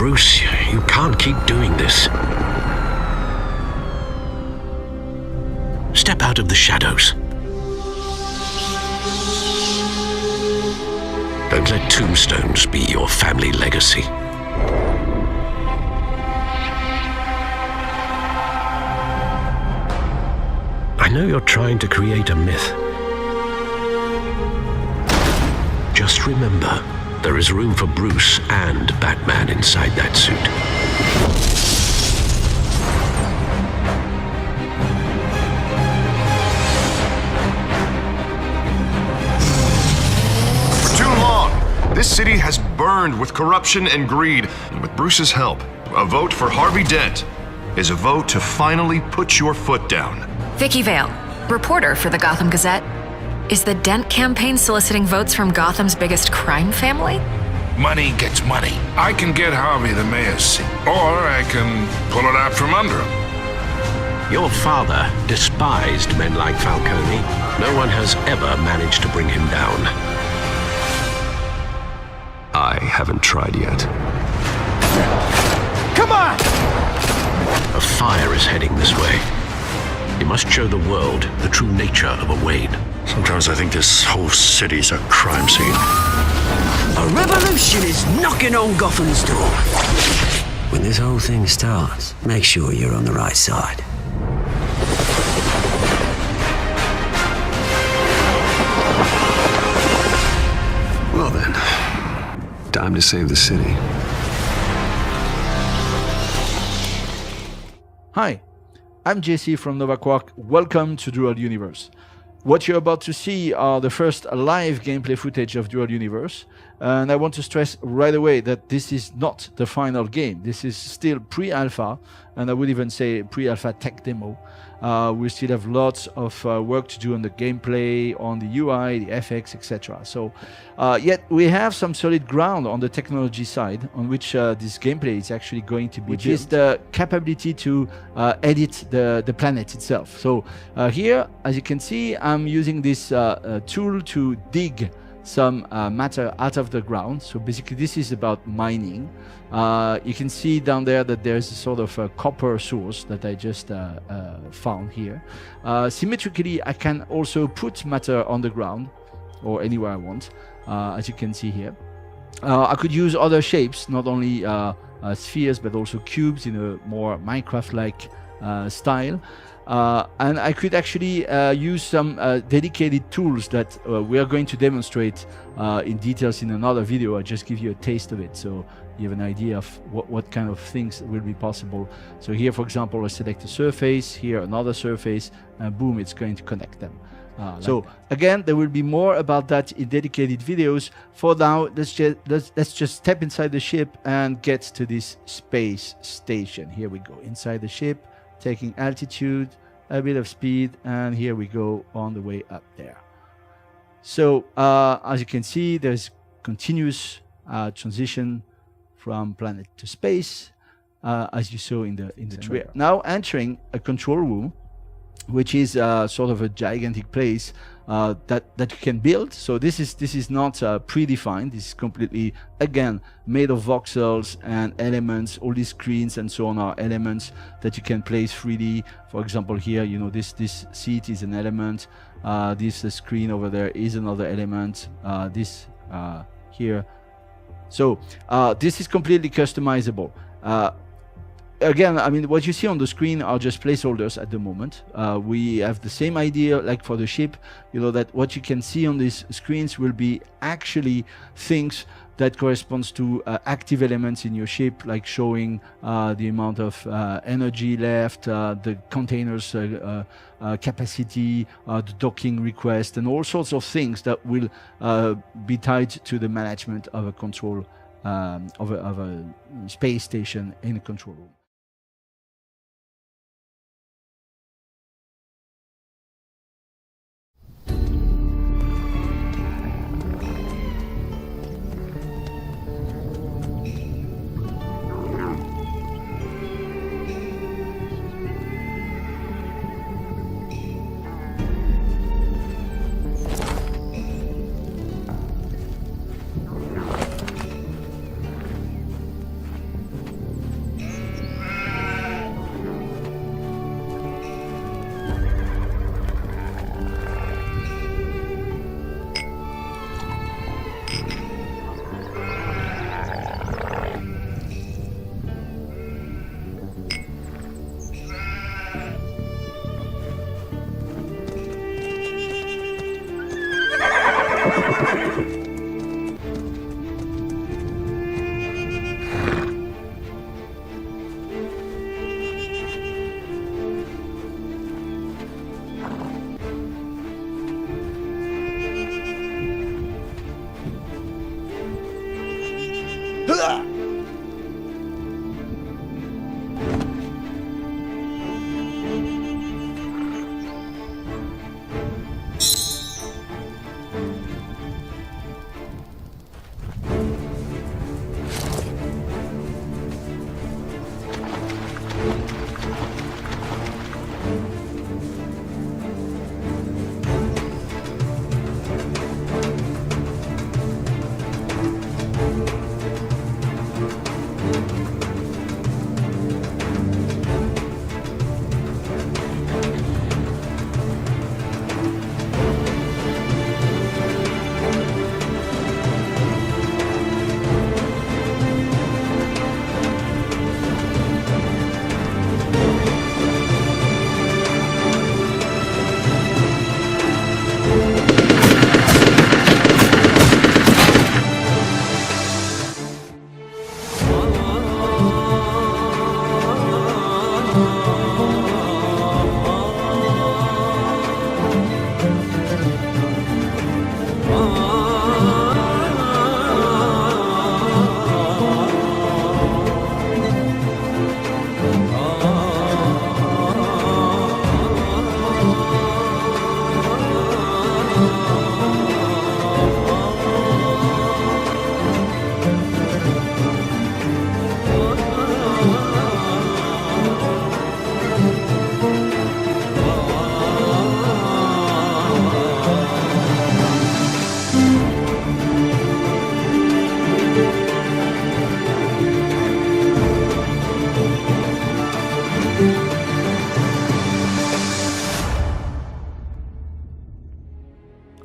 Bruce, you can't keep doing this. Step out of the shadows. Don't let tombstones be your family legacy. I know you're trying to create a myth. Just remember, there is room for Bruce and Batman inside that suit. For too long, this city has burned with corruption and greed. And with Bruce's help, a vote for Harvey Dent is a vote to finally put your foot down. Vicky Vale, reporter for the Gotham Gazette. Is the Dent campaign soliciting votes from Gotham's biggest crime family? Money gets money. I can get Harvey the mayor's seat, or I can pull it out from under him. Your father despised men like Falcone. No one has ever managed to bring him down. I haven't tried yet. Come on! A fire is heading this way. You must show the world the true nature of a Wayne. Sometimes I think this whole city's a crime scene. A revolution is knocking on Gotham's door. When this whole thing starts, make sure you're on the right side. Well then, time to save the city. Hi, I'm JC from Nova Quark. Welcome to Dual Universe. What you're about to see are the first live gameplay footage of Dual Universe. And I want to stress right away that this is not the final game. This is still pre-alpha, and I would even say pre-alpha tech demo. We still have lots of work to do on the gameplay, on the UI, the FX, etc. So yet we have some solid ground on the technology side on which this gameplay is actually going to be built, which is the capability to edit the planet itself. So here, as you can see, I'm using this tool to dig some matter out of the ground. So basically this is about mining. You can see down there that there's a sort of a copper source that I just found here. Symmetrically, I can also put matter on the ground or anywhere I want, as you can see here. I could use other shapes, not only spheres, but also cubes in a more Minecraft-like style. And I could actually use some dedicated tools that we are going to demonstrate in details in another video. I'll just give you a taste of it so you have an idea of what kind of things will be possible. So here, for example, I select a surface, here another surface, and boom, it's going to connect them. So again, there will be more about that in dedicated videos. For now, let's just step inside the ship and get to this space station. Here we go, inside the ship, taking altitude, a bit of speed, and here we go on the way up there. So as you can see, there's continuous transition from planet to space, as you saw in the trailer. Now entering a control room, which is sort of a gigantic place that you can build. So this is not predefined. This is completely, again, made of voxels and elements. All these screens and so on are elements that you can place freely. For example, here, you know, this seat is an element. This screen over there is another element. This here. So this is completely customizable. Again, I mean, what you see on the screen are just placeholders at the moment. We have the same idea like for the ship, you know, that what you can see on these screens will be actually things that corresponds to active elements in your ship, like showing the amount of energy left, the containers capacity, the docking request, and all sorts of things that will be tied to the management of a control of a space station in a control room.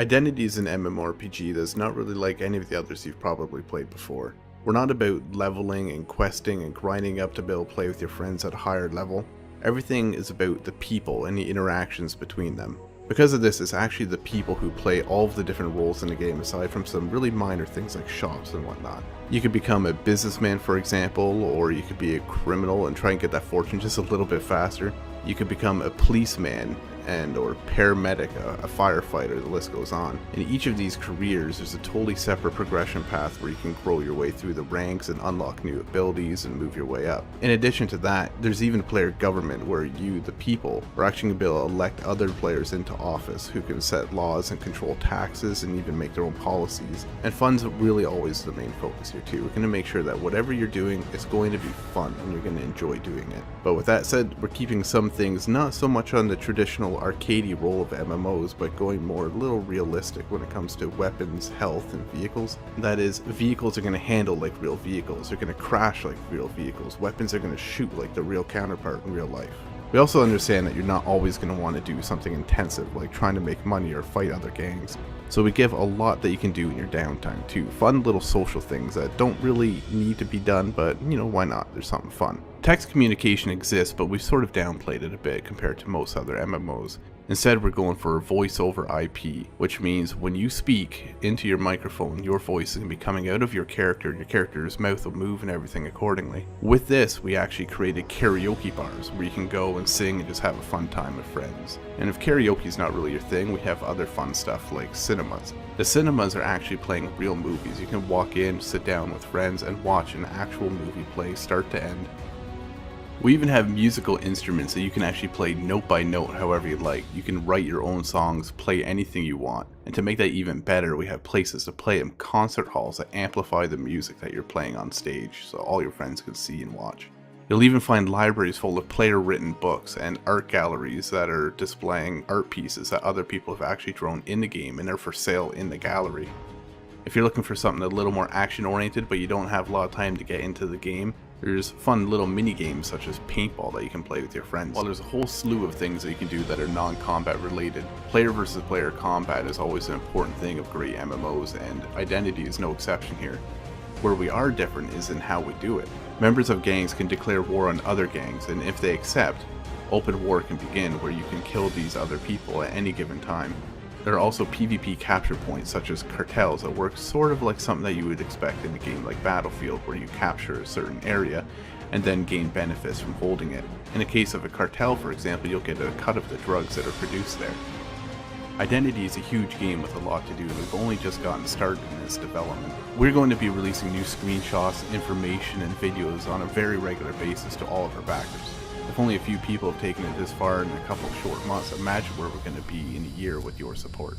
Identity is an MMORPG that's not really like any of the others you've probably played before. We're not about leveling and questing and grinding up to be able to play with your friends at a higher level. Everything is about the people and the interactions between them. Because of this, it's actually the people who play all of the different roles in the game aside from some really minor things like shops and whatnot. You could become a businessman, for example, or you could be a criminal and try and get that fortune just a little bit faster. You could become a policeman or paramedic, a firefighter, the list goes on. In each of these careers, there's a totally separate progression path where you can grow your way through the ranks and unlock new abilities and move your way up. In addition to that, there's even player government where you, the people, are actually going to be able to elect other players into office who can set laws and control taxes and even make their own policies. And fun's really always the main focus here too. We're going to make sure that whatever you're doing is going to be fun and you're going to enjoy doing it. But with that said, we're keeping some things not so much on the traditional arcadey role of MMOs, but going more a little realistic when it comes to weapons, health, and vehicles. That is, vehicles are going to handle like real vehicles, they're going to crash like real vehicles, weapons are going to shoot like the real counterpart in real life. We also understand that you're not always going to want to do something intensive like trying to make money or fight other gangs. So we give a lot that you can do in your downtime too. Fun little social things that don't really need to be done, but you know, why not? There's something fun. Text communication exists, but we've sort of downplayed it a bit compared to most other MMOs. Instead, we're going for a voice over IP, which means when you speak into your microphone, your voice is going to be coming out of your character, and your character's mouth will move and everything accordingly. With this, we actually created karaoke bars where you can go and sing and just have a fun time with friends. And if karaoke is not really your thing, we have other fun stuff like cinemas. The cinemas are actually playing real movies. You can walk in, sit down with friends, and watch an actual movie play start to end. We even have musical instruments that you can actually play note by note however you like. You can write your own songs, play anything you want. And to make that even better, we have places to play them, concert halls that amplify the music that you're playing on stage so all your friends can see and watch. You'll even find libraries full of player-written books and art galleries that are displaying art pieces that other people have actually drawn in the game and they're for sale in the gallery. If you're looking for something a little more action-oriented but you don't have a lot of time to get into the game, there's fun little mini games such as paintball that you can play with your friends. While there's a whole slew of things that you can do that are non-combat related, player versus player combat is always an important thing of great MMOs, and Identity is no exception here. Where we are different is in how we do it. Members of gangs can declare war on other gangs, and if they accept, open war can begin where you can kill these other people at any given time. There are also PvP capture points such as cartels that work sort of like something that you would expect in a game like Battlefield, where you capture a certain area and then gain benefits from holding it. In a case of a cartel, for example, you'll get a cut of the drugs that are produced there. Identity is a huge game with a lot to do, and we've only just gotten started in its development. We're going to be releasing new screenshots, information, and videos on a very regular basis to all of our backers. If only a few people have taken it this far in a couple short months, imagine where we're going to be in a year with your support.